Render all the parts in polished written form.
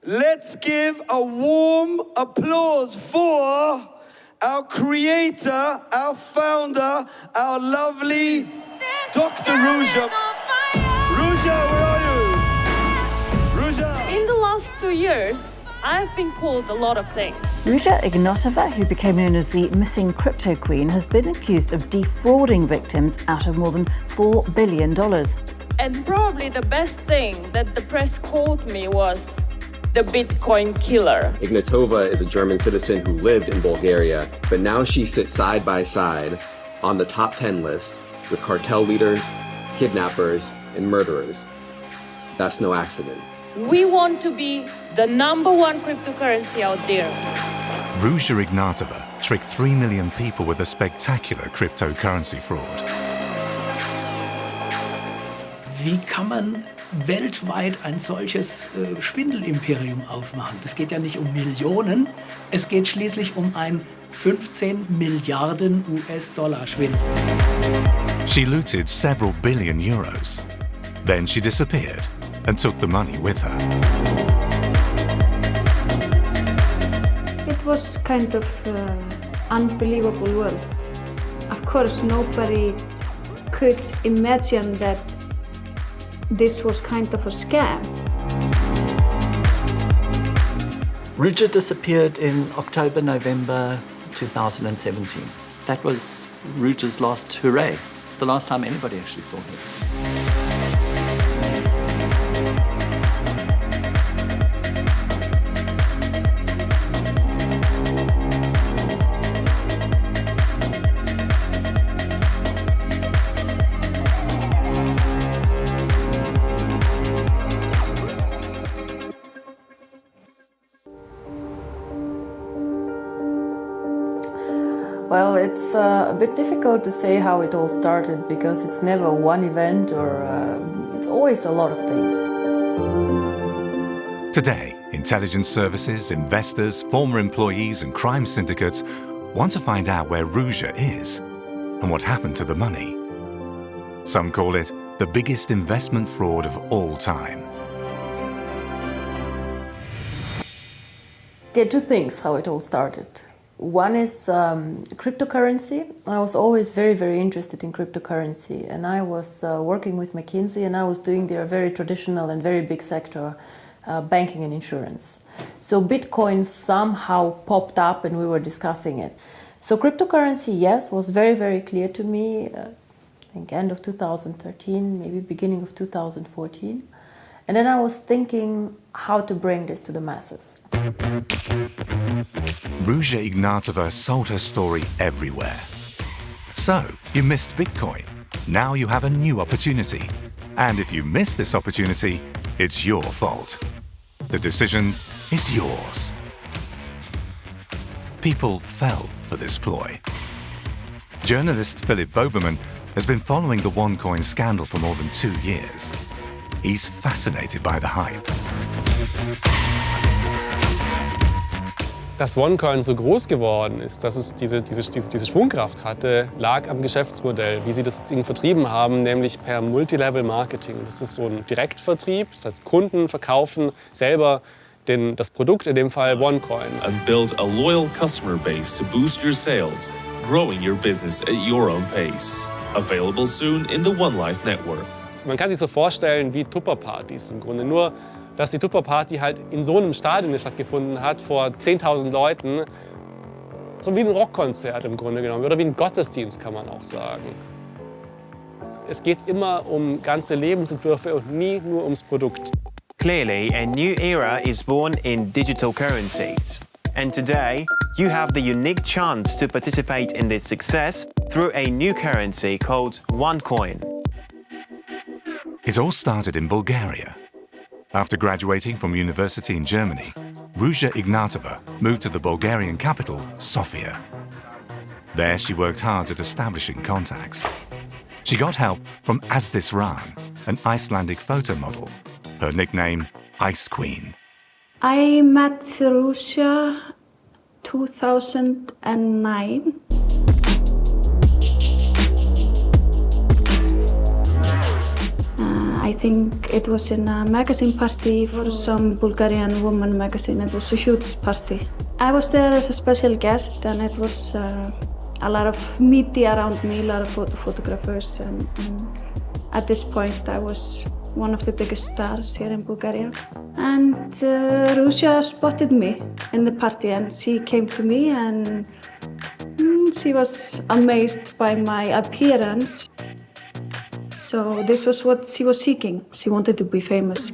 Let's give a warm applause for our creator, our founder, our lovely Dr. Ruja. Ruja, where are you? Ruja. In the last 2 years, I've been called a lot of things. Ruja Ignatova, who became known as the missing Cryptoqueen, has been accused of defrauding victims out of more than $4 billion. And probably the best thing that the press called me was the Bitcoin killer. Ignatova is a German citizen who lived in Bulgaria, but now she sits side by side on the top 10 list with cartel leaders, kidnappers, and murderers. That's no accident. We want to be the #1 cryptocurrency out there. Ruja Ignatova tricked 3 million people with a spectacular cryptocurrency fraud. Wie kann man weltweit ein solches Schwindelimperium aufmachen? Es geht ja nicht um Millionen, es geht schließlich um ein 15 Milliarden US-Dollar Schwindel. She looted several billion euros. Then she disappeared and took the money with her. It was kind of unbelievable world. Of course, nobody could imagine that this was kind of a scam. Ruja disappeared in October, November 2017. That was Ruja's last hooray, the last time anybody actually saw her. Well, it's a bit difficult to say how it all started because it's never one event or it's always a lot of things. Today, intelligence services, investors, former employees and crime syndicates want to find out where Ruja is and what happened to the money. Some call it the biggest investment fraud of all time. There are two things how it all started. One is cryptocurrency. I was always very, very interested in cryptocurrency, and I was working with McKinsey, and I was doing their very traditional and very big sector, banking and insurance. So Bitcoin somehow popped up and we were discussing it. So cryptocurrency, yes, was very, very clear to me, I think end of 2013, maybe beginning of 2014. And then I was thinking how to bring this to the masses. Ruja Ignatova sold her story everywhere. So, you missed Bitcoin. Now you have a new opportunity. And if you miss this opportunity, it's your fault. The decision is yours. People fell for this ploy. Journalist Philip Boberman has been following the OneCoin scandal for more than 2 years. He's fascinated by the hype. Dass OneCoin so groß geworden ist, dass es diese Schwungkraft hatte, lag am Geschäftsmodell, wie sie das Ding vertrieben haben, nämlich per Multilevel-Marketing. Das ist so ein Direktvertrieb, das heißt Kunden verkaufen selber das Produkt, in dem Fall OneCoin. And build a loyal customer base to boost your sales, growing your business at your own pace. Available soon in the One Life Network. Man kann sich so vorstellen wie Tupperpartys im Grunde, nur dass die Tupperparty halt in so einem Stadion stattgefunden hat, vor 10.000 Leuten. So wie ein Rockkonzert im Grunde genommen, oder wie ein Gottesdienst kann man auch sagen. Es geht immer um ganze Lebensentwürfe und nie nur ums Produkt. Clearly, a new era is born in digital currencies. And today, you have the unique chance to participate in this success through a new currency called OneCoin. It all started in Bulgaria. After graduating from university in Germany, Ruja Ignatova moved to the Bulgarian capital, Sofia. There she worked hard at establishing contacts. She got help from Asdis Ran, an Icelandic photo model, her nickname Ice Queen. I met Ruja 2009. I think it was in a magazine party for some Bulgarian woman magazine. It was a huge party. I was there as a special guest, and it was a lot of media around me, a lot of photographers, and at this point I was one of the biggest stars here in Bulgaria. And Ruja spotted me in the party, and she came to me, and she was amazed by my appearance. So this was what she was seeking. She wanted to be famous.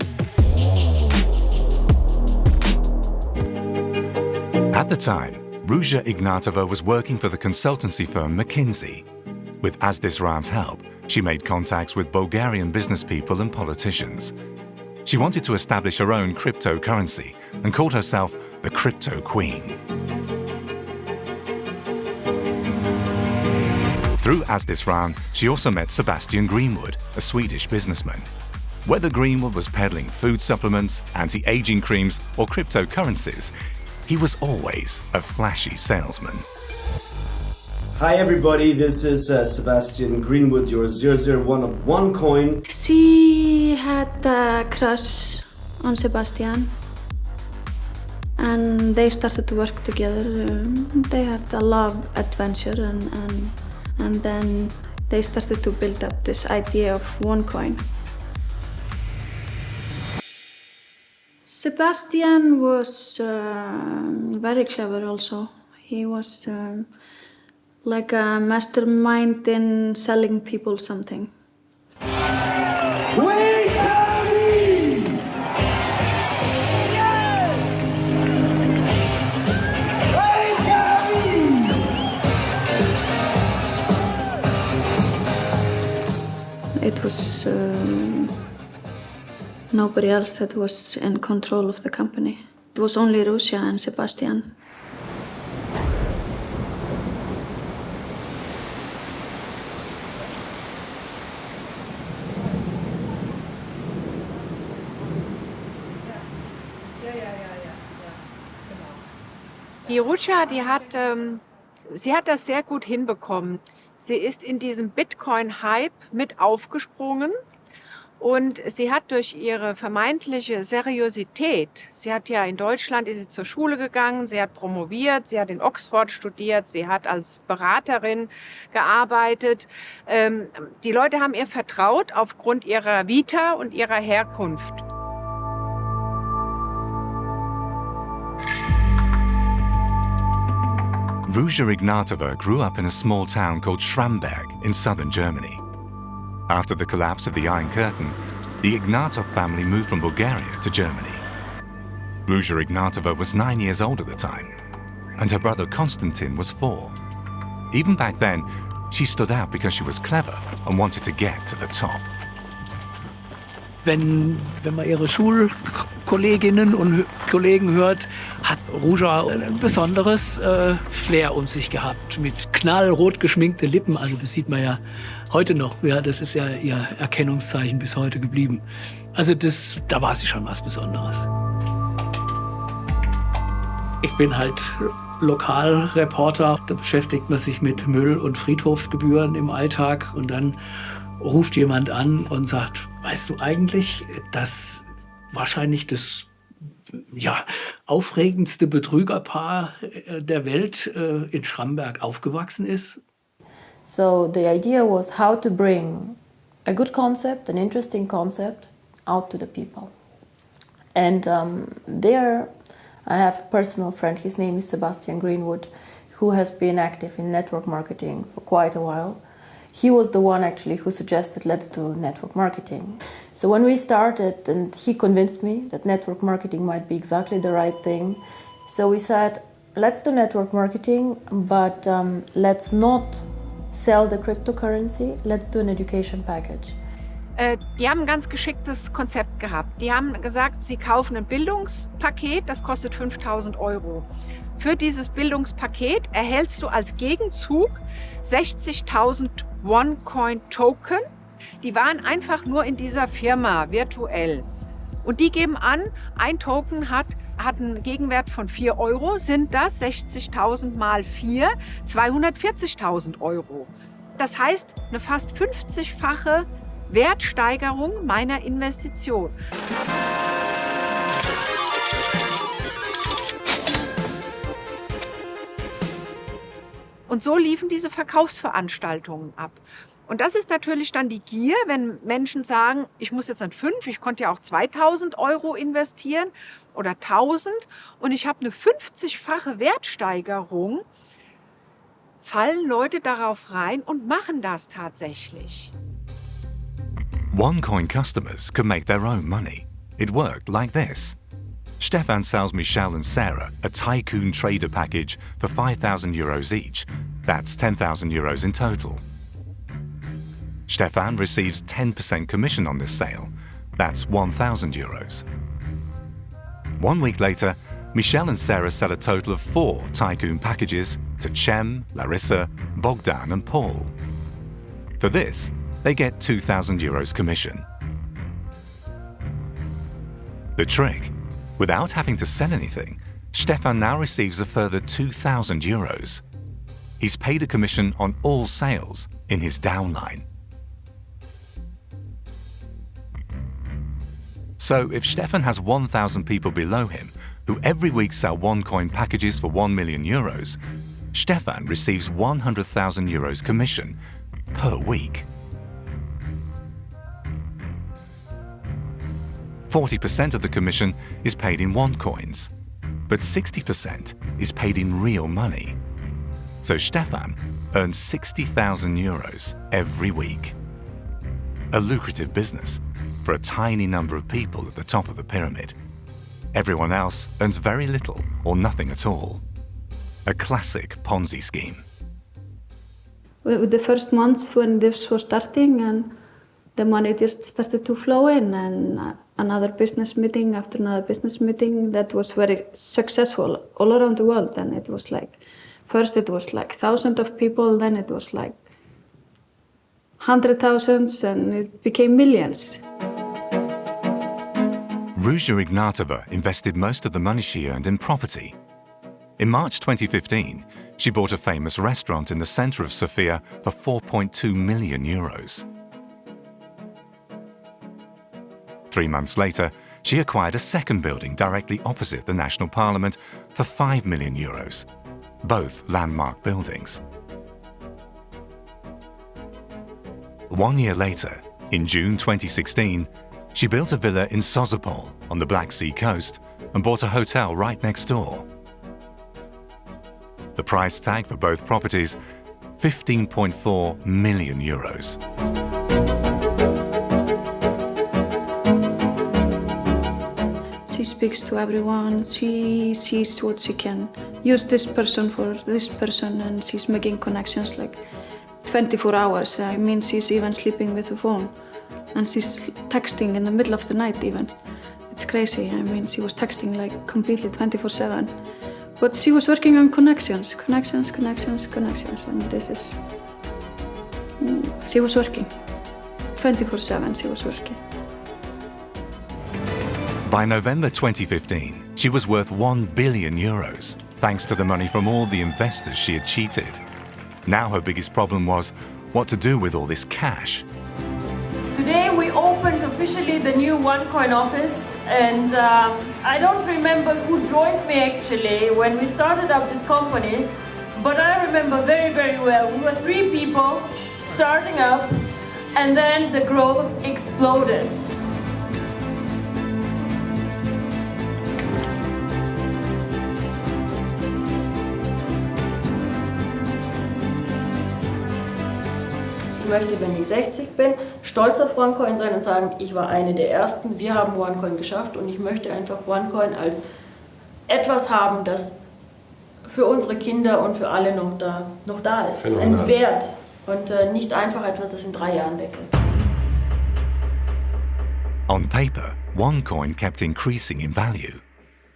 At the time, Ruja Ignatova was working for the consultancy firm McKinsey. With Asdisran's help, she made contacts with Bulgarian business people and politicians. She wanted to establish her own cryptocurrency and called herself the Cryptoqueen. Through Asdisran, she also met Sebastian Greenwood, a Swedish businessman. Whether Greenwood was peddling food supplements, anti-aging creams, or cryptocurrencies, he was always a flashy salesman. Hi everybody, this is Sebastian Greenwood, your 001 of OneCoin. She had a crush on Sebastian, and they started to work together. They had a love adventure, and then they started to build up this idea of OneCoin. Sebastian was very clever also. He was like a mastermind in selling people something. It was nobody else that was in control of the company. It was only Ruja and Sebastian. Die Ruja, sie hat das sehr gut hinbekommen. Sie ist in diesem Bitcoin-Hype mit aufgesprungen und sie hat durch ihre vermeintliche Seriosität, sie hat ja in Deutschland, ist sie zur Schule gegangen, sie hat promoviert, sie hat in Oxford studiert, sie hat als Beraterin gearbeitet. Die Leute haben ihr vertraut aufgrund ihrer Vita und ihrer Herkunft. Ruja Ignatova grew up in a small town called Schramberg in southern Germany. After the collapse of the Iron Curtain, the Ignatov family moved from Bulgaria to Germany. Ruja Ignatova was 9 years old at the time, and her brother Konstantin was 4. Even back then, she stood out because she was clever and wanted to get to the top. Wenn man ihre Schulkolleginnen und Kollegen hört, hat Ruja ein besonderes Flair um sich gehabt. Mit knallrot geschminkte Lippen, also das sieht man ja heute noch. Ja, das ist ja ihr Erkennungszeichen bis heute geblieben. Also da war sie schon was Besonderes. Ich bin halt Lokalreporter. Da beschäftigt man sich mit Müll- und Friedhofsgebühren im Alltag. Und dann ruft jemand an und sagt, weißt du eigentlich, dass wahrscheinlich das aufregendste Betrügerpaar der Welt in Schramberg aufgewachsen ist? So the idea was how to bring a good concept, an interesting concept, out to the people. And there I have a personal friend, his name is Sebastian Greenwood, who has been active in network marketing for quite a while. He was the one actually who suggested let's do network marketing. So when we started, and he convinced me that network marketing might be exactly the right thing, so we said let's do network marketing, but let's not sell the cryptocurrency, let's do an education package. Die haben ein ganz geschicktes Konzept gehabt. Die haben gesagt, sie kaufen ein Bildungspaket, das kostet 5.000 €. Für dieses Bildungspaket erhältst du als Gegenzug 60.000 OneCoin-Token. Die waren einfach nur in dieser Firma virtuell. Und die geben an, ein Token hat einen Gegenwert von 4 €, sind das 60.000 mal 4, 240.000 €. Das heißt, eine fast 50-fache Wertsteigerung meiner Investition. Und so liefen diese Verkaufsveranstaltungen ab. Und das ist natürlich dann die Gier, wenn Menschen sagen, ich muss jetzt an 5, ich konnte ja auch 2.000 € investieren oder 1.000 und ich habe eine 50-fache Wertsteigerung, fallen Leute darauf rein und machen das tatsächlich. OneCoin customers could make their own money. It worked like this. Stefan sells Michelle and Sarah a tycoon trader package for €5,000 each. That's €10,000 in total. Stefan receives 10% commission on this sale. That's €1,000. 1 week later, Michelle and Sarah sell a total of 4 tycoon packages to Cem, Larissa, Bogdan and Paul. For this, they get €2,000 commission. The trick? Without having to sell anything, Stefan now receives a further €2,000. He's paid a commission on all sales in his downline. So if Stefan has 1,000 people below him who every week sell OneCoin packages for €1 million, Stefan receives €100,000 commission per week. 40% of the commission is paid in OneCoins, but 60% is paid in real money. So Stefan earns €60,000 every week. A lucrative business for a tiny number of people at the top of the pyramid. Everyone else earns very little or nothing at all. A classic Ponzi scheme. With the first month when this was starting and the money just started to flow in and another business meeting after another business meeting that was very successful all around the world. And it was like, first it was like thousands of people, then it was like 100,000s and it became millions. Ruja Ignatova invested most of the money she earned in property. In March 2015, she bought a famous restaurant in the center of Sofia for €4.2 million. 3 months later, she acquired a second building directly opposite the National Parliament for €5 million, both landmark buildings. 1 year later, in June 2016, she built a villa in Sozopol on the Black Sea coast and bought a hotel right next door. The price tag for both properties, €15.4 million. She speaks to everyone, she sees what she can use this person for this person and she's making connections like 24 hours. I mean, she's even sleeping with the phone. And she's texting in the middle of the night even. It's crazy. I mean, she was texting like completely 24/7. But she was working on connections. And this is... She was working. 24/7 she was working. By November 2015, she was worth €1 billion, thanks to the money from all the investors she had cheated. Now her biggest problem was what to do with all this cash. Today we opened officially the new OneCoin office, and I don't remember who joined me actually when we started up this company, but I remember very, very well. We were 3 people starting up, and then the growth exploded. Ich möchte, wenn ich 60 bin, stolz auf OneCoin sein und sagen, ich war eine der Ersten, wir haben OneCoin geschafft und ich möchte einfach OneCoin als etwas haben, das für unsere Kinder und für alle noch da ist. Ein Wert und nicht einfach etwas, das in 3 Jahren weg ist. On paper, OneCoin kept increasing in value.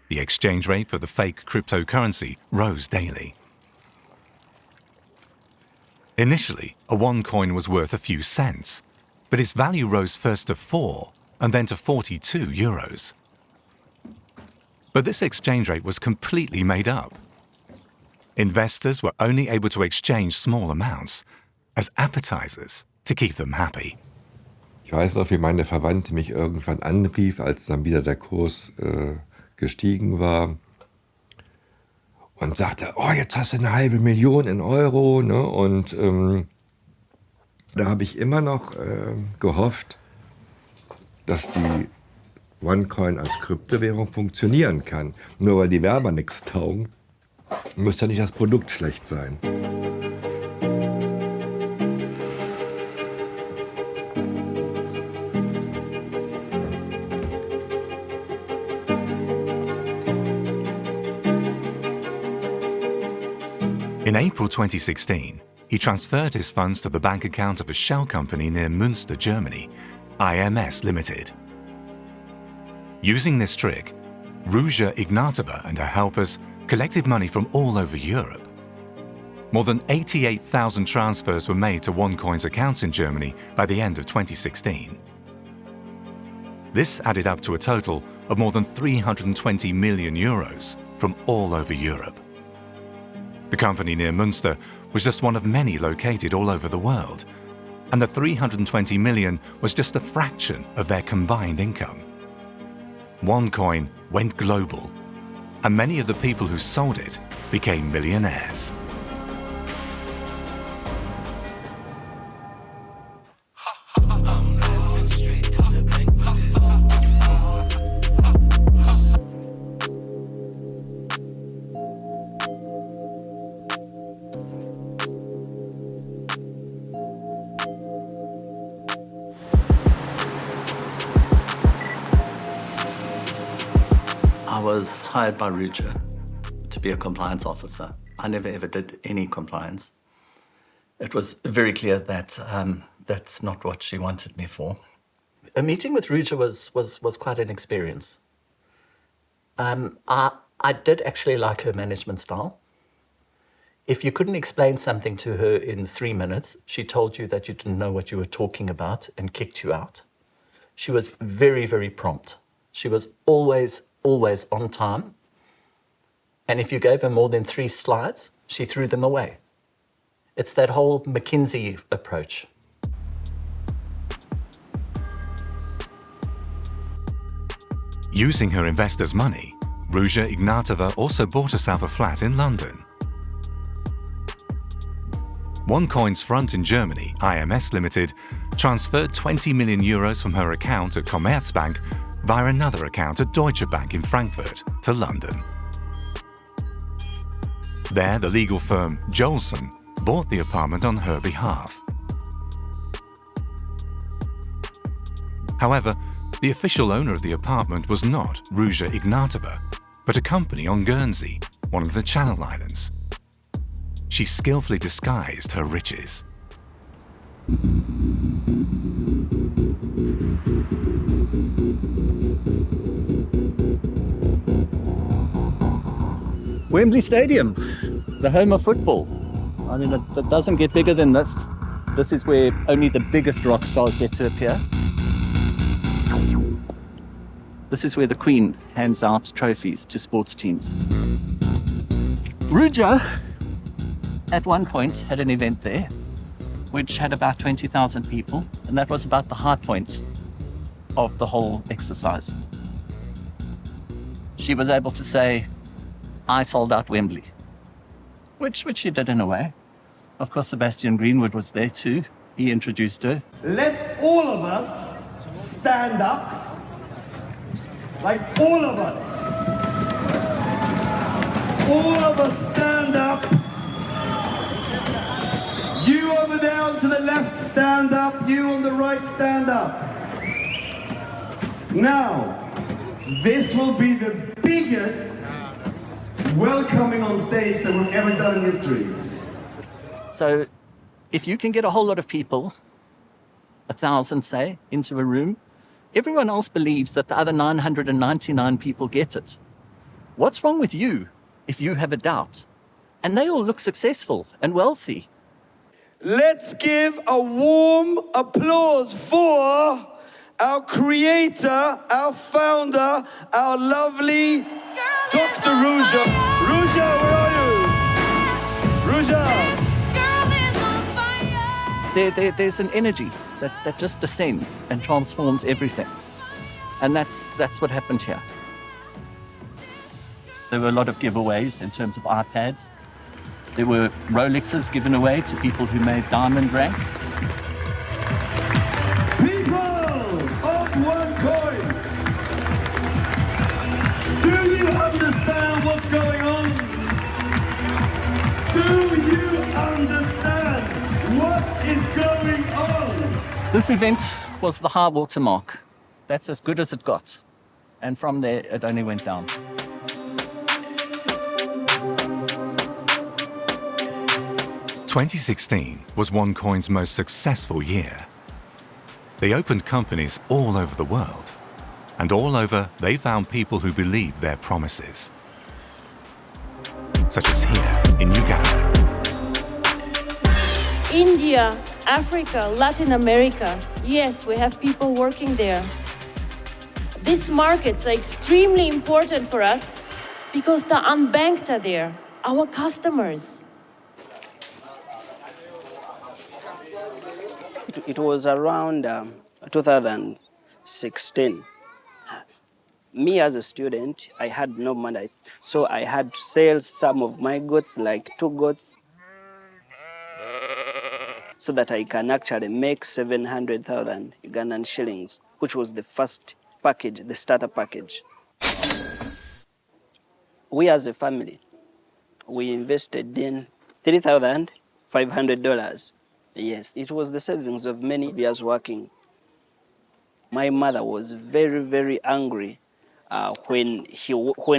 The exchange rate for the fake cryptocurrency rose daily. Initially, a OneCoin was worth a few cents, but its value rose first to 4 and then to €42. But this exchange rate was completely made up. Investors were only able to exchange small amounts as appetizers to keep them happy. weiß noch, wie meine Verwandte mich irgendwann anrief, als dann wieder der Kurs gestiegen war und sagte, oh, jetzt hast du 500.000 in Euro. Ne? Und da habe ich immer noch gehofft, dass die OneCoin als Kryptowährung funktionieren kann. Nur weil die Werber nichts taugen, muss ja nicht das Produkt schlecht sein. In April 2016, he transferred his funds to the bank account of a shell company near Münster, Germany, IMS Limited. Using this trick, Ruja Ignatova and her helpers collected money from all over Europe. More than 88,000 transfers were made to OneCoin's accounts in Germany by the end of 2016. This added up to a total of more than 320 million euros from all over Europe. The company near Münster was just one of many located all over the world, and the 320 million was just a fraction of their combined income. OneCoin went global, and many of the people who sold it became millionaires. I was hired by Ruja to be a compliance officer. I never ever did any compliance. It was very clear that that's not what she wanted me for. A meeting with Ruja was quite an experience. I did actually like her management style. If you couldn't explain something to her in 3 minutes, she told you that you didn't know what you were talking about and kicked you out. She was very, very prompt. She was always on time. And if you gave her more than 3 slides, she threw them away. It's that whole McKinsey approach. Using her investors' money, Ruja Ignatova also bought herself a flat in London. OneCoin's front in Germany, IMS Limited, transferred 20 million euros from her account at Commerzbank via another account at Deutsche Bank in Frankfurt to London. There, the legal firm Jolson bought the apartment on her behalf. However, the official owner of the apartment was not Ruja Ignatova, but a company on Guernsey, one of the Channel Islands. She skillfully disguised her riches. Wembley Stadium, the home of football. I mean, it doesn't get bigger than this. This is where only the biggest rock stars get to appear. This is where the Queen hands out trophies to sports teams. Ruja, at one point, had an event there, which had about 20,000 people, and that was about the high point of the whole exercise. She was able to say, I sold out Wembley, which she did in a way. Of course, Sebastian Greenwood was there too. He introduced her. Let's all of us stand up, like all of us. All of us stand up. You over there on to the left, stand up. You on the right, stand up. Now, this will be the biggest welcoming on stage that we've ever done in history. So if you can get a whole lot of people, 1,000 say, into a room, everyone else believes that the other 999 people get it. What's wrong with you if you have a doubt? And they all look successful and wealthy. Let's give a warm applause for our creator, our founder, our lovely Dr. Ruja. Ruja, where are you? Ruja. there's an energy that just descends and transforms everything. And that's what happened here. There were a lot of giveaways in terms of iPads. There were Rolexes given away to people who made diamond rank. People of OneCoin, do you understand what's going on? Do you understand what is going on? This event was the high water mark. That's as good as it got. And from there, it only went down. "2016 was OneCoin's most successful year. They opened companies all over the world, and all over they found people who believed their promises. Such as here in Uganda. India, Africa, Latin America. Yes, we have people working there. These markets are extremely important for us because the unbanked are there, our customers. It was around 2016. Me as a student, I had no money. So I had to sell some of my goods, like 2 goods, so that I can actually make 700,000 Ugandan shillings, which was the first package, the starter package. We as a family, we invested in $3,500. Yes, it was the savings of many years working. My mother was very, very angry when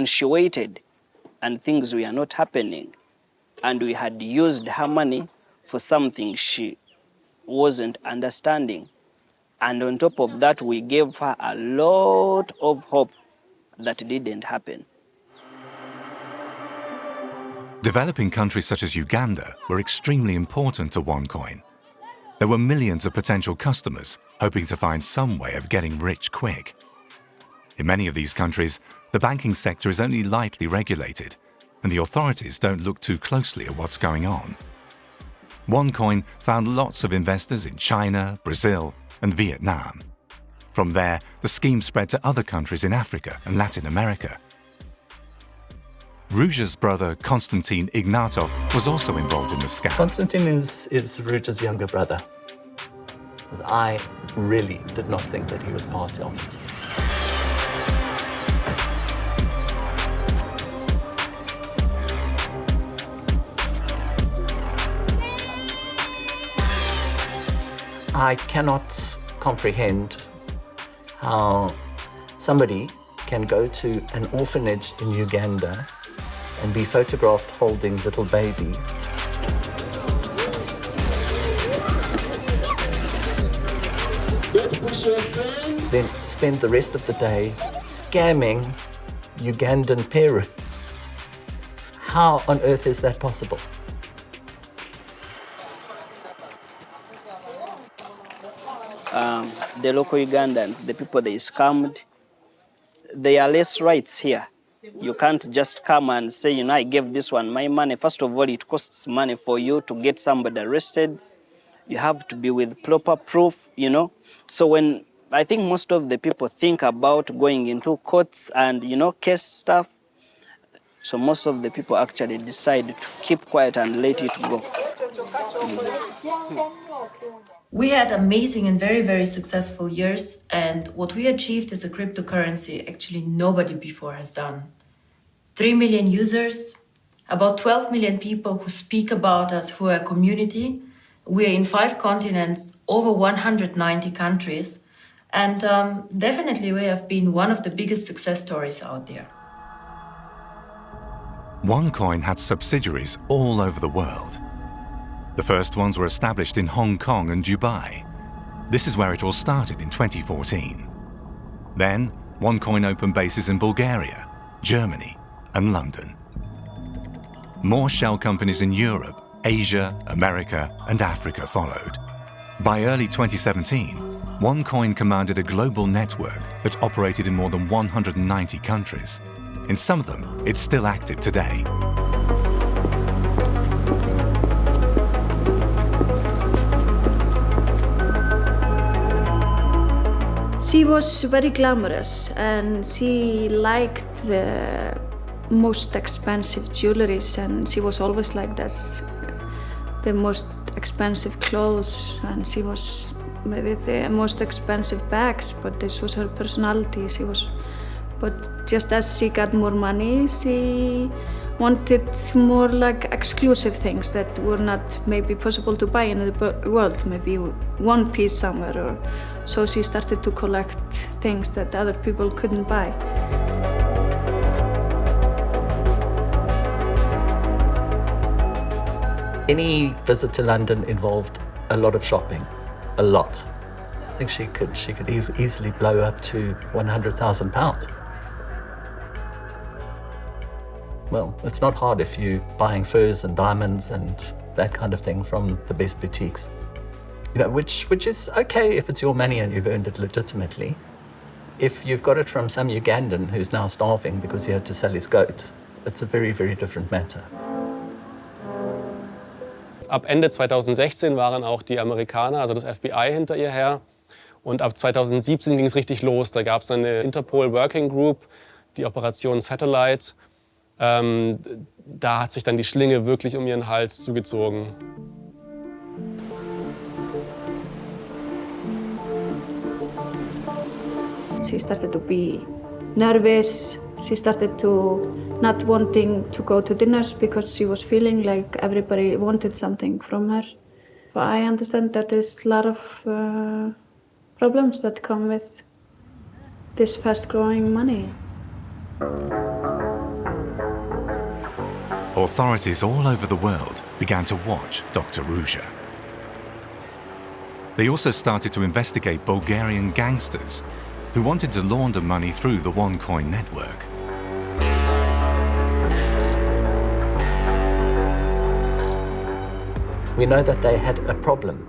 she waited and things were not happening, and we had used her money for something she wasn't understanding. And on top of that, we gave her a lot of hope that didn't happen. Developing countries such as Uganda were extremely important to OneCoin. There were millions of potential customers hoping to find some way of getting rich quick. In many of these countries, the banking sector is only lightly regulated, and the authorities don't look too closely at what's going on. OneCoin found lots of investors in China, Brazil, and Vietnam. From there, the scheme spread to other countries in Africa and Latin America. Ruja's brother, Konstantin Ignatov, was also involved in the scam. Konstantin is Ruja's younger brother. But I really did not think that he was part of it. I cannot comprehend how somebody can go to an orphanage in Uganda and be photographed holding little babies. Then spend the rest of the day scamming Ugandan parents. How on earth is that possible? The local Ugandans, the people they scammed, they are less rights here. You can't just come and say, I gave this one my money. First of all, it costs money for you to get somebody arrested. You have to be with proper proof, So when I think most of the people think about going into courts and, case stuff, so most of the people actually decide to keep quiet and let it go. We had amazing and very, very successful years, and what we achieved as a cryptocurrency, actually nobody before has done. 3 million users, about 12 million people who speak about us, who are a community. We are in 5 continents, over 190 countries, and definitely we have been one of the biggest success stories out there. OneCoin had subsidiaries all over the world. The first ones were established in Hong Kong and Dubai. This is where it all started in 2014. Then, OneCoin opened bases in Bulgaria, Germany, and London. More shell companies in Europe, Asia, America, and Africa followed. By early 2017, OneCoin commanded a global network that operated in more than 190 countries. In some of them, it's still active today. She was very glamorous and she liked the most expensive jewelries, and she was always like this, the most expensive clothes, and she was maybe the most expensive bags, but this was her personality. But just as she got more money, she wanted more like exclusive things that were not maybe possible to buy in the world, maybe one piece somewhere, or so she started to collect things that other people couldn't buy. Any visit to London involved a lot of shopping, a lot. I think she could easily blow up to £100,000. Well, it's not hard if you're buying furs and diamonds and that kind of thing from the best boutiques. You know, which is okay if it's your money and you've earned it legitimately. If you've got it from some Ugandan who's now starving because he had to sell his goat, it's a very, very different matter. Ab Ende 2016 waren auch die Amerikaner, also das FBI, hinter ihr her. Und ab 2017 ging es richtig los. Da gab es eine Interpol Working Group, die Operation Satellite. Da hat sich dann die Schlinge wirklich um ihren Hals zugezogen. She started to be nervous. She started to not wanting to go to dinners because she was feeling like everybody wanted something from her. But I understand that there's a lot of problems that come with this fast-growing money. Authorities all over the world began to watch Dr. Ruja. They also started to investigate Bulgarian gangsters who wanted to launder money through the OneCoin network. We know that they had a problem,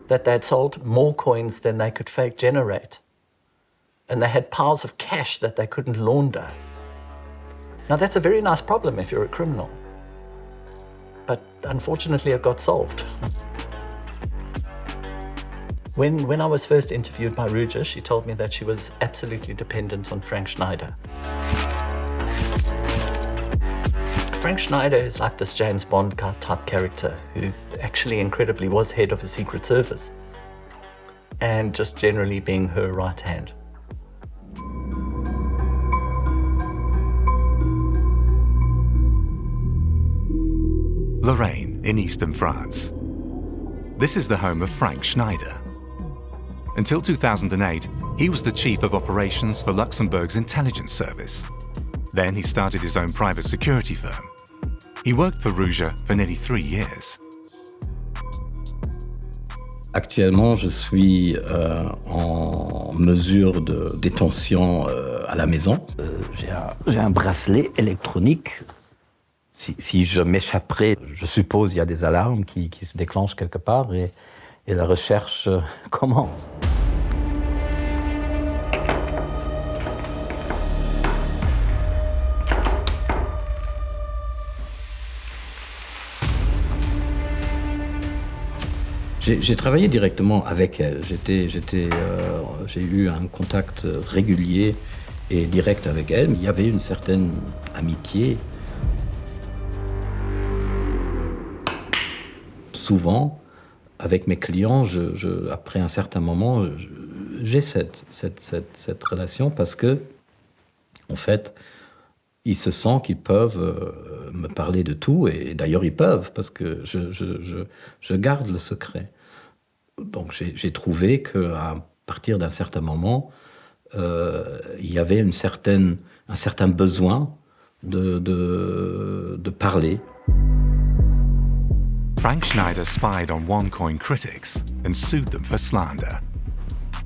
that they had sold more coins than they could fake generate. And they had piles of cash that they couldn't launder. Now that's a very nice problem if you're a criminal. But unfortunately it got solved. When I was first interviewed by Ruja, she told me that she was absolutely dependent on Frank Schneider. Frank Schneider is like this James Bond type character who actually incredibly was head of a secret service and just generally being her right hand. Lorraine in eastern France. This is the home of Frank Schneider. Until 2008, he was the chief of operations for Luxembourg's intelligence service. Then he started his own private security firm. He worked for Ruja for nearly 3 years. Actuellement, je suis en mesure de détention à la maison. J'ai un bracelet électronique. Si je m'échapperais, je suppose il y a des alarmes qui se déclenchent quelque part et la recherche commence. J'ai travaillé directement avec elle. J'ai eu un contact régulier et direct avec elle. Il y avait une certaine amitié. Souvent, avec mes clients, après un certain moment, j'ai cette relation parce que, en fait, ils se sentent qu'ils peuvent me parler de tout, et d'ailleurs ils peuvent, parce que je garde le secret. Donc j'ai trouvé qu'à partir d'un certain moment, il y avait un certain besoin de parler. Frank Schneider spied on OneCoin critics and sued them for slander.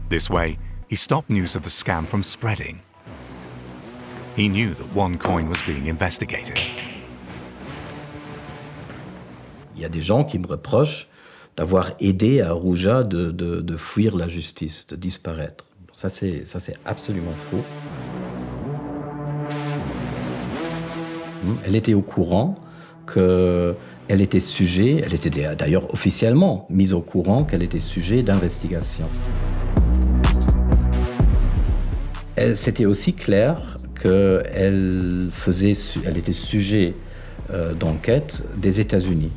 This way, he stopped news of the scam from spreading. He knew that OneCoin was being investigated. Il y a des gens qui me reprochent d'avoir aidé à Ruja de fuir la justice, de disparaître. Ça c'est absolument faux. Elle était au courant qu'elle était sujet, elle était d'ailleurs officiellement mise au courant qu'elle était sujet d'investigation. C'était aussi clair qu'elle était sujet d'enquête des États-Unis.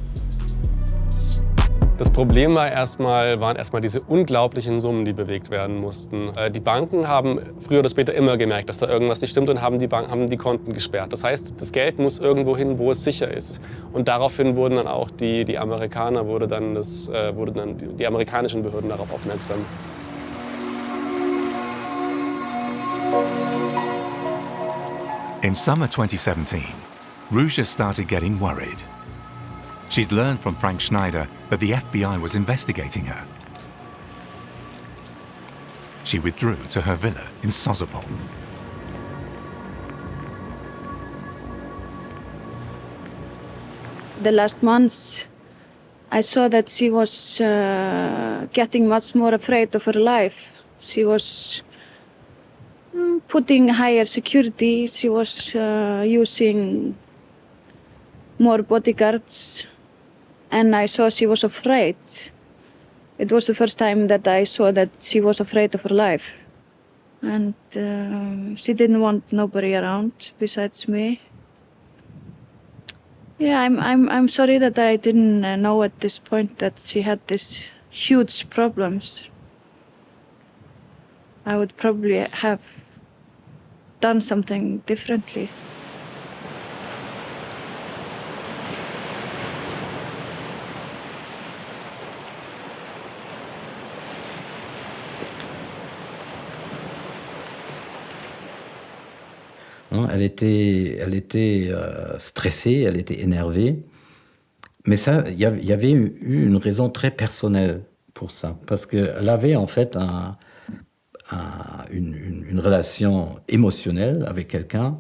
Das Problem waren erstmal diese unglaublichen Summen, die bewegt werden mussten. Die Banken haben früher oder später immer gemerkt, dass da irgendwas nicht stimmt und haben die Konten gesperrt. Das heißt, das Geld muss irgendwo hin, wo es sicher ist. Und daraufhin wurden dann auch die amerikanischen Behörden darauf aufmerksam. In summer 2017, Ruja started getting worried. She'd learned from Frank Schneider that the FBI was investigating her. She withdrew to her villa in Sozopol. The last months, I saw that she was getting much more afraid of her life. She was putting higher security. She was using more bodyguards. And I saw she was afraid. It was the first time that I saw that she was afraid of her life. And she didn't want nobody around besides me. Yeah, I'm sorry that I didn't know at this point that she had these huge problems. I would probably have done something differently. Elle était stressée, elle était énervée. Mais ça, il y avait eu une raison très personnelle pour ça. Parce qu'elle avait en fait une relation émotionnelle avec quelqu'un.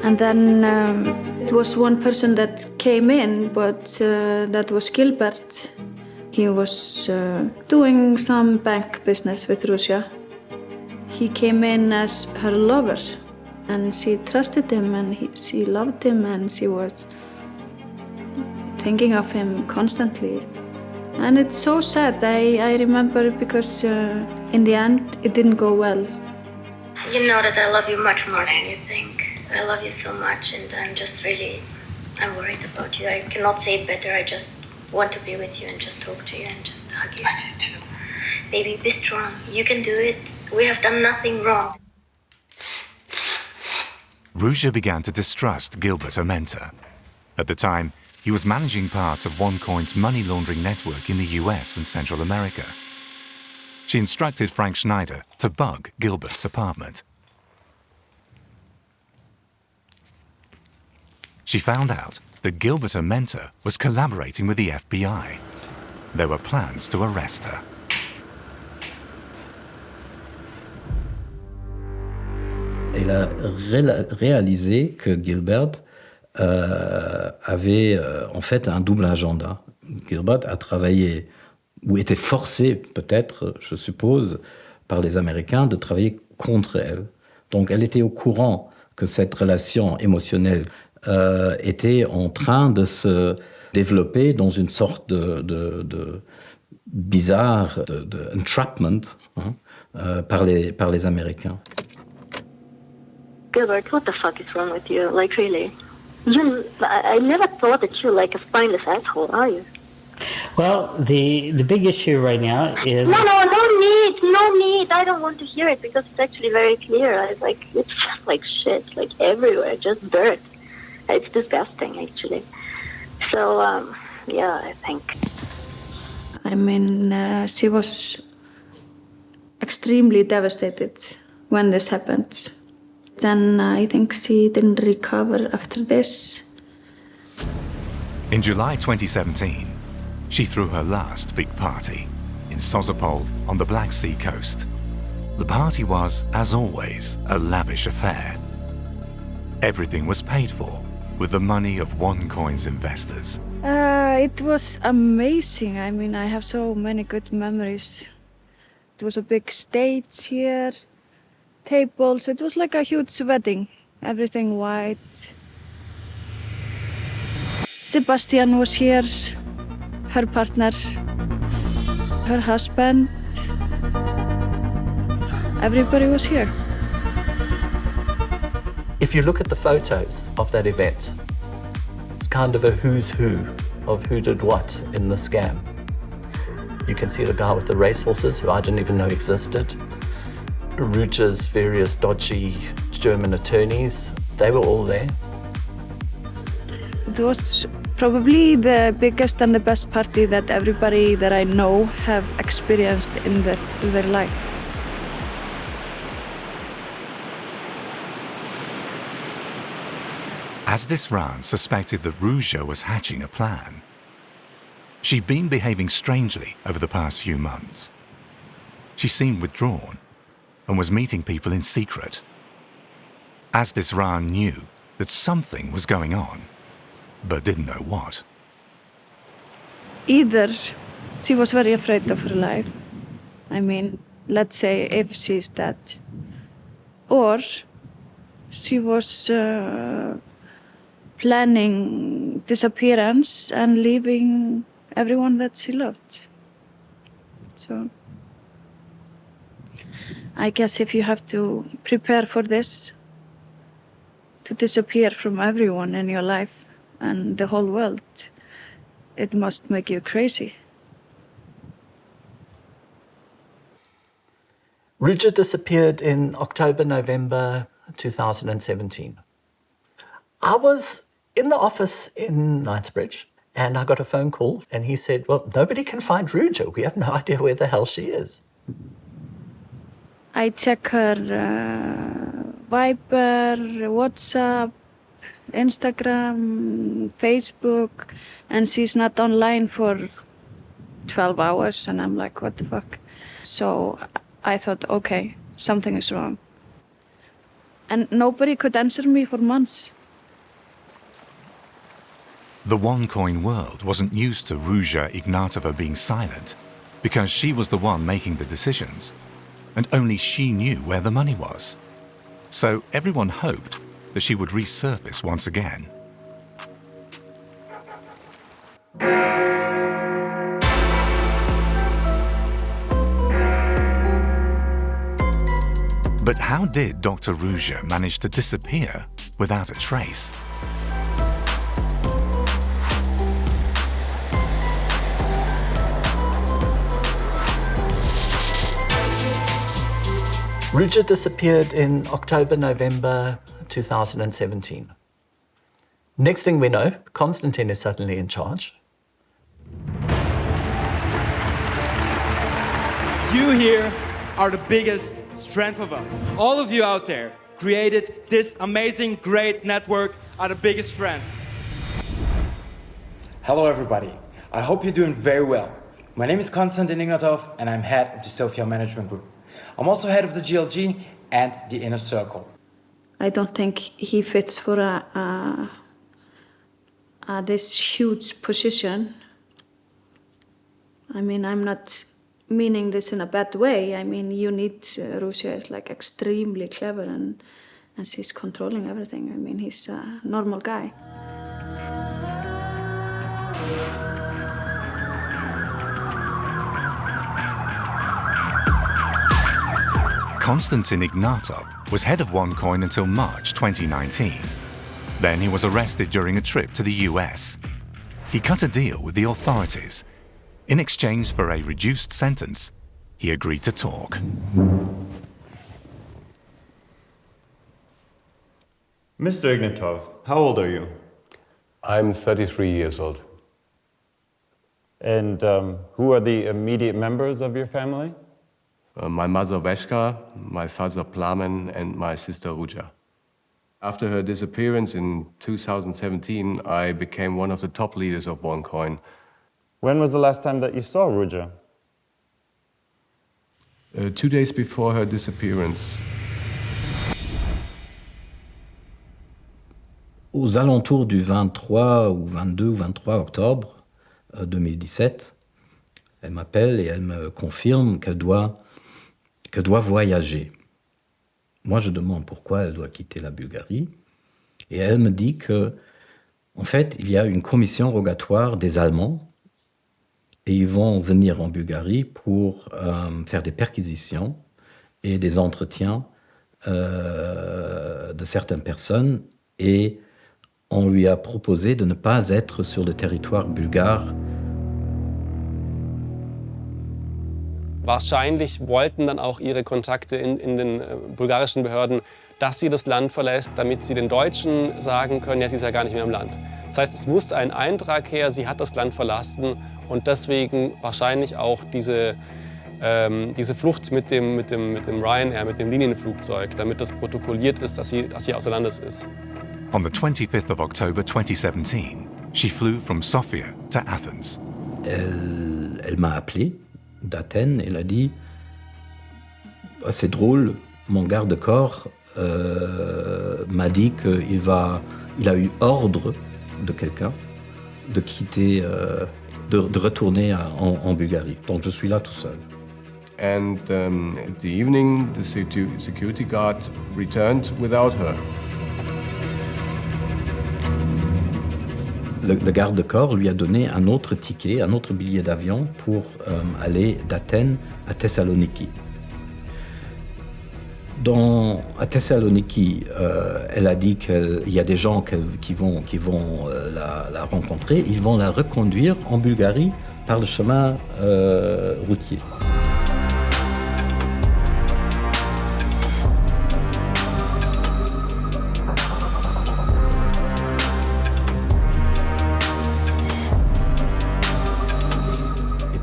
And then it was one person that came in, but that was Gilbert. He was doing some bank business with Ruja. He came in as her lover, and she trusted him, and she loved him, and she was thinking of him constantly. And it's so sad. I remember because in the end it didn't go well. You know that I love you much more than you think. I love you so much, and I'm worried about you. I cannot say it better. I just want to be with you and just talk to you and just hug you. I do too. Baby, be strong. You can do it. We have done nothing wrong. Ruja began to distrust Gilbert, her mentor. At the time, he was managing part of OneCoin's money laundering network in the US and Central America. She instructed Frank Schneider to bug Gilbert's apartment. She found out that Gilbert, her mentor, was collaborating with the FBI. There were plans to arrest her. Elle a réalisé que Gilbert avait en fait un double agenda. Gilbert a travaillé, ou était forcé peut-être, je suppose, par les Américains de travailler contre elle. Donc elle était au courant que cette relation émotionnelle était en train de se développer dans une sorte de bizarre de entrapment par les Américains. Gilbert, what the fuck is wrong with you? Like, really? I never thought that you're like a spineless asshole, are you? Well, the big issue right now is... No need. I don't want to hear it because it's actually very clear. It's just like shit, like everywhere, just dirt. It's disgusting, actually. So, yeah, I think. I mean, she was extremely devastated when this happened. Then I think she didn't recover after this. In July 2017, she threw her last big party in Sozopol on the Black Sea coast. The party was, as always, a lavish affair. Everything was paid for with the money of OneCoin's investors. It was amazing. I mean, I have so many good memories. It was a big stage here, tables. It was like a huge wedding, everything white. Sebastian was here, her partner, her husband. Everybody was here. If you look at the photos of that event, it's kind of a who's who of who did what in the scam. You can see the guy with the racehorses, who I didn't even know existed. Ruja's various dodgy German attorneys, they were all there. It was probably the biggest and the best party that everybody that I know have experienced in their life. Asdis suspected that Ruja was hatching a plan. She'd been behaving strangely over the past few months. She seemed withdrawn and was meeting people in secret. Asdis knew that something was going on, but didn't know what. Either she was very afraid of her life. I mean, let's say if she's dead. Or she was planning disappearance and leaving everyone that she loved. So I guess if you have to prepare for this, to disappear from everyone in your life and the whole world, it must make you crazy. Ruja disappeared in October, November 2017. I was in the office in Knightsbridge and I got a phone call and he said, well, nobody can find Ruja. We have no idea where the hell she is. I check her Viber, WhatsApp, Instagram, Facebook, and she's not online for 12 hours and I'm like, what the fuck? So I thought, okay, something is wrong. And nobody could answer me for months. The OneCoin world wasn't used to Ruja Ignatova being silent because she was the one making the decisions, and only she knew where the money was. So everyone hoped that she would resurface once again. But how did Dr. Ruja manage to disappear without a trace? Ruja disappeared in October, November 2017. Next thing we know, Konstantin is suddenly in charge. You here are the biggest strength of us. All of you out there created this amazing, great network are the biggest strength. Hello everybody, I hope you're doing very well. My name is Konstantin Ignatov and I'm head of the Sofia Management Group. I'm also head of the GLG and the Inner Circle. I don't think he fits for this huge position. I mean, I'm not meaning this in a bad way. I mean, you need, Ruja is like extremely clever and she's controlling everything. I mean, he's a normal guy. Konstantin Ignatov was head of OneCoin until March 2019. Then he was arrested during a trip to the US. He cut a deal with the authorities. In exchange for a reduced sentence, he agreed to talk. Mr. Ignatov, how old are you? I'm 33 years old. And who are the immediate members of your family? My mother Veshka, my father Plamen, and my sister Ruja. After her disappearance in 2017, I became one of the top leaders of OneCoin. When was the last time that you saw Ruja? 2 days before her disappearance. Aux alentours du 23 ou 22 ou 23 octobre 2017, elle m'appelle et elle me confirme qu'elle doit voyager. Moi, je demande pourquoi elle doit quitter la Bulgarie. Et elle me dit que, En fait, il y a une commission rogatoire des Allemands et ils vont venir en Bulgarie pour faire des perquisitions et des entretiens de certaines personnes et on lui a proposé de ne pas être sur le territoire bulgare. Wahrscheinlich wollten dann auch ihre Kontakte in den bulgarischen Behörden, dass sie das Land verlässt, damit sie den Deutschen sagen können, ja, sie ist ja gar nicht mehr im Land. Das heißt, es muss ein Eintrag her, sie hat das Land verlassen und deswegen wahrscheinlich auch diese Flucht mit dem Ryanair, mit dem Linienflugzeug, damit das protokolliert ist, dass sie außer Landes ist. On the 25th of October 2017, she flew from Sofia to Athens. Elle m'a appelé d'Athènes, elle a dit « C'est drôle, mon garde-corps m'a dit qu'il a eu ordre de quelqu'un de quitter, de retourner en Bulgarie. Donc je suis là tout seul. » And at the evening, the security guard returned without her. Le garde-corps lui a donné un autre ticket, un autre billet d'avion pour aller d'Athènes à Thessaloniki. À Thessaloniki, elle a dit qu'il y a des gens qui vont la rencontrer. Ils vont la reconduire en Bulgarie par le chemin routier.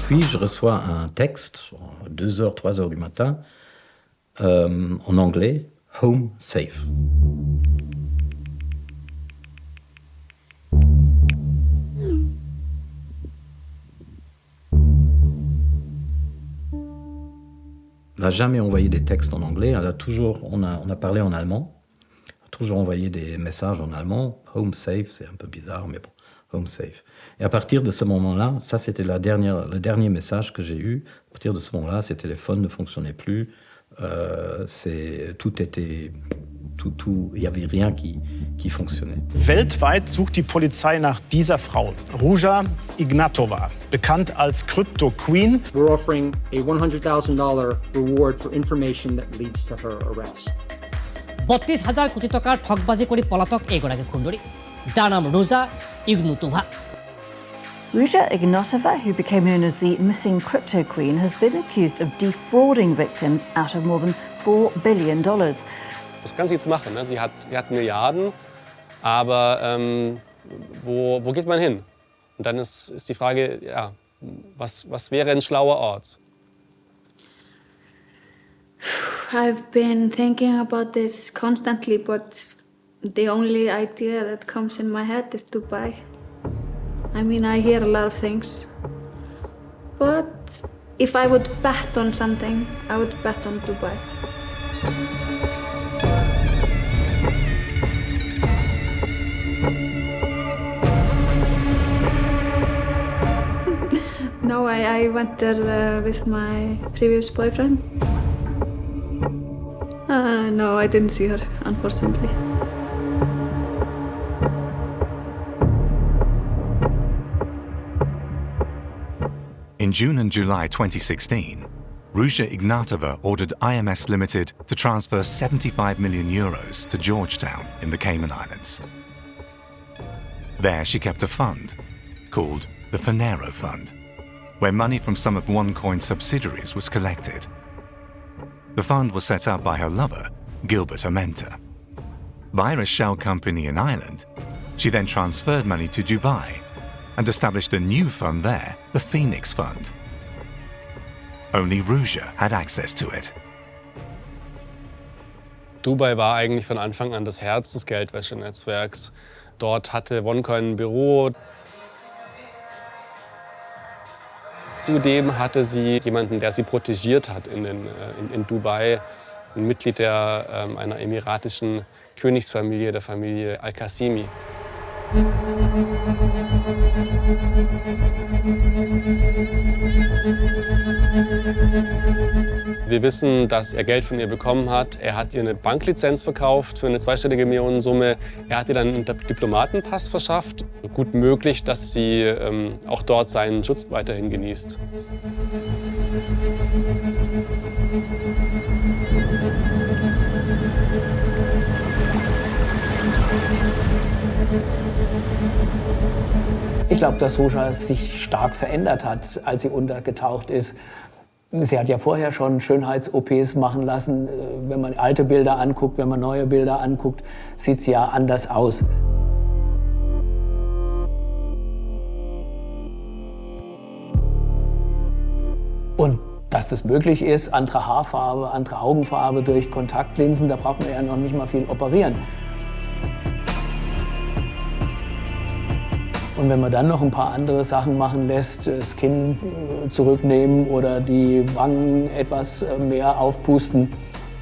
Puis je reçois un texte, 2h, 3h du matin, en anglais, « Home safe ». On n'a jamais envoyé des textes en anglais, on a parlé en allemand, on a toujours envoyé des messages en allemand. « Home safe », c'est un peu bizarre, mais bon. Home safe. Et à partir de ce moment-là, ça c'était le dernier message que j'ai eu. À partir de ce moment-là, ces téléphones ne fonctionnaient plus. Il n'y avait rien qui fonctionnait. Weltweit sucht die Polizei nach dieser Frau, Ruja Ignatova, bekannt als Cryptoqueen. We're offering a $100,000 reward for information that leads to her arrest. 32,000 কোটি টাকার ঠকবাজি করে পলাতক এগোড়াকে খুন্ডরি যার নাম রোজা ইগনোটোভা। Ruja Ignatova, who became known as the missing crypto queen, has been accused of defrauding victims out of more than $4 billion. Was kann sie jetzt machen? Ne? Sie hat Milliarden, aber wo geht man hin? Und dann ist die Frage, ja, was wäre ein schlauer Ort? I've been thinking about this constantly, but the only idea that comes in my head is Dubai. I mean, I hear a lot of things. But if I would bet on something, I would bet on Dubai. No, I went there with my previous boyfriend. No, I didn't see her, unfortunately. In June and July 2016, Ruja Ignatova ordered IMS Limited to transfer 75 million euros to Georgetown in the Cayman Islands. There she kept a fund called the Finero Fund, where money from some of OneCoin's subsidiaries was collected. The fund was set up by her lover, Gilbert Amenta. Via a shell company in Ireland, she then transferred money to Dubai and established a new fund there, the Phoenix Fund. Only Ruja had access to it. Dubai war eigentlich von Anfang an das Herz des Geldwäschenetzwerks. Dort hatte OneCoin ein Büro. Zudem hatte sie jemanden, der sie protegiert hat in Dubai, ein Mitglied einer emiratischen Königsfamilie, der Familie Al-Qasimi. Wir wissen, dass er Geld von ihr bekommen hat. Er hat ihr eine Banklizenz verkauft für eine zweistellige Millionensumme. Er hat ihr dann einen Diplomatenpass verschafft. Gut möglich, dass sie auch dort seinen Schutz weiterhin genießt. Ich glaube, dass Ruja sich stark verändert hat, als sie untergetaucht ist. Sie hat ja vorher schon Schönheits-OPs machen lassen. Wenn man alte Bilder anguckt, wenn man neue Bilder anguckt, sieht sie ja anders aus. Und dass das möglich ist, andere Haarfarbe, andere Augenfarbe durch Kontaktlinsen, da braucht man ja noch nicht mal viel operieren. Und wenn man dann noch ein paar andere Sachen machen lässt, das Kinn zurücknehmen oder die Wangen etwas mehr aufpusten,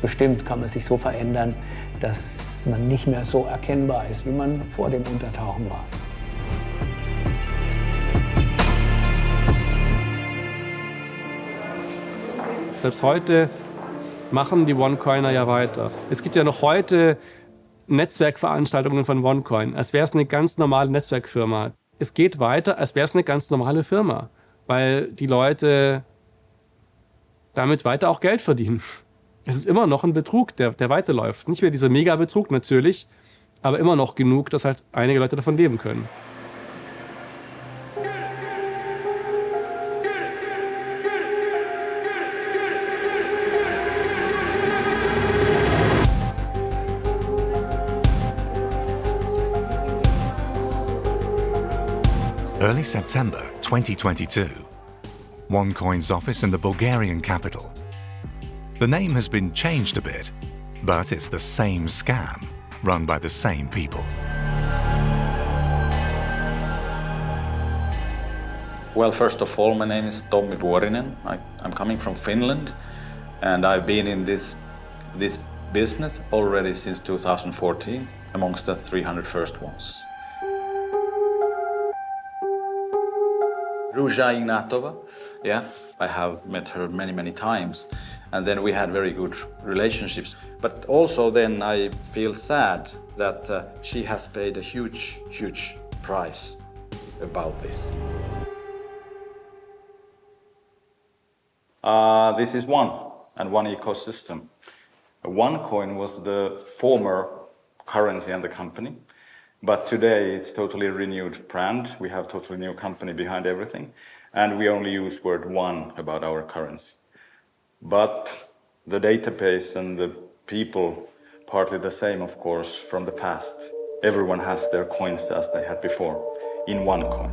bestimmt kann man sich so verändern, dass man nicht mehr so erkennbar ist, wie man vor dem Untertauchen war. Selbst heute machen die OneCoiner ja weiter. Es gibt ja noch heute Netzwerkveranstaltungen von OneCoin, als wäre es eine ganz normale Netzwerkfirma. Es geht weiter, als wäre es eine ganz normale Firma, weil die Leute damit weiter auch Geld verdienen. Es ist immer noch ein Betrug, der weiterläuft. Nicht mehr dieser Mega-Betrug natürlich, aber immer noch genug, dass halt einige Leute davon leben können. Early September 2022, OneCoin's office in the Bulgarian capital. The name has been changed a bit, but it's the same scam, run by the same people. Well, first of all, my name is Tommi Vuorinen. I'm coming from Finland, and I've been in this business already since 2014, amongst the 300 first ones. Ruja Ignatova, yeah, I have met her many, many times, and then we had very good relationships. But also then I feel sad that she has paid a huge, huge price about this. This is one ecosystem. OneCoin was the former currency in the company. But today it's totally renewed brand. We have totally new company behind everything. And we only use word one about our currency. But the database and the people, partly the same, of course, from the past. Everyone has their coins as they had before in OneCoin.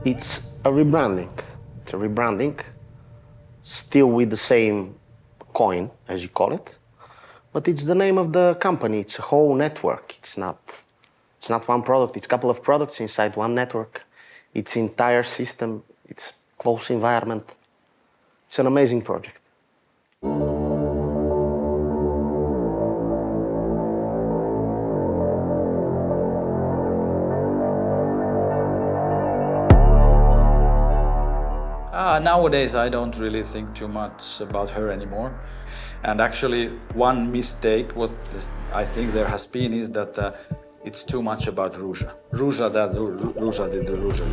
It's a rebranding. It's a rebranding, still with the same coin, as you call it, but it's the name of the company. It's a whole network. It's not one product. It's a couple of products inside one network. It's entire system. It's close environment. It's an amazing project. Nowadays, I don't really think too much about her anymore. And actually, one mistake, what I think there has been, is that it's too much about Ruja. Ruja did the Ruja.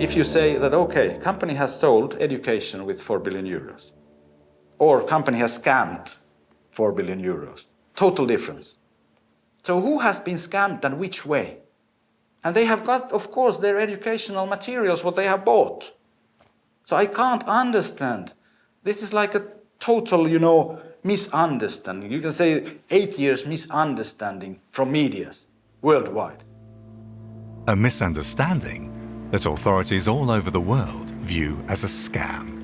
If you say that, okay, company has sold education with 4 billion euros, or company has scammed 4 billion euros, total difference. So who has been scammed and which way? And they have got, of course, their educational materials, what they have bought. So I can't understand. This is like a total, misunderstanding. You can say 8 years misunderstanding from medias worldwide. A misunderstanding that authorities all over the world view as a scam.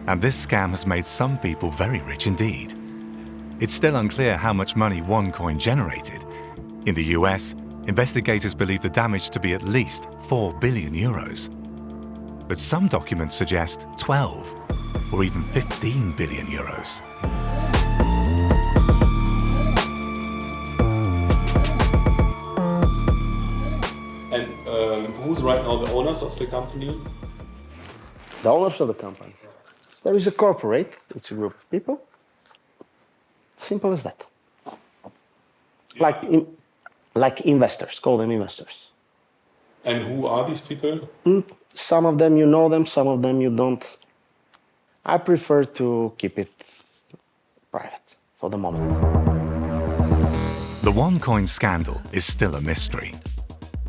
And this scam has made some people very rich indeed. It's still unclear how much money OneCoin generated. In the US, investigators believe the damage to be at least 4 billion euros. But some documents suggest 12 or even 15 billion euros. And who's right now the owners of the company? The owners of the company. There is a corporate, it's a group of people. Simple as that. Like investors, call them investors. And who are these people? Some of them you know them, some of them you don't. I prefer to keep it private for the moment. The OneCoin scandal is still a mystery.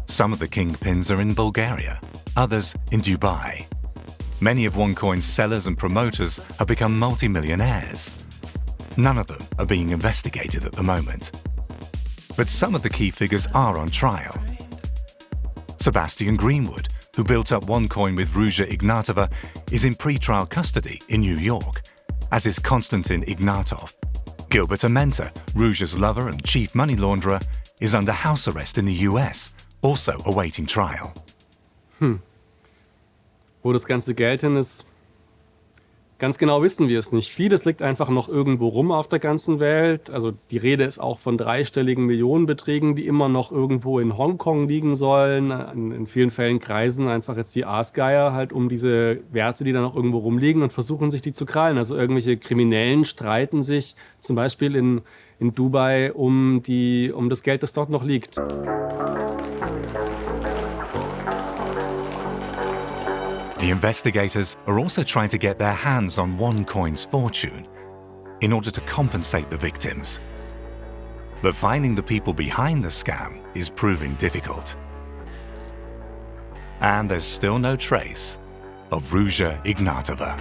Some of the kingpins are in Bulgaria, others in Dubai. Many of OneCoin's sellers and promoters have become multi-millionaires. None of them are being investigated at the moment. But some of the key figures are on trial. Sebastian Greenwood, who built up OneCoin with Ruja Ignatova, is in pre-trial custody in New York, as is Konstantin Ignatov. Gilbert Amenta, Ruja's lover and chief money launderer, is under house arrest in the US, also awaiting trial. Wo das ganze Geld hin ist, ganz genau wissen wir es nicht. Vieles liegt einfach noch irgendwo rum auf der ganzen Welt. Also die Rede ist auch von dreistelligen Millionenbeträgen, die immer noch irgendwo in Hongkong liegen sollen. In vielen Fällen kreisen einfach jetzt die Aasgeier halt um diese Werte, die da noch irgendwo rumliegen und versuchen sich die zu krallen. Also irgendwelche Kriminellen streiten sich zum Beispiel in Dubai um das Geld, das dort noch liegt. The investigators are also trying to get their hands on OneCoin's fortune in order to compensate the victims. But finding the people behind the scam is proving difficult. And there's still no trace of Ruja Ignatova.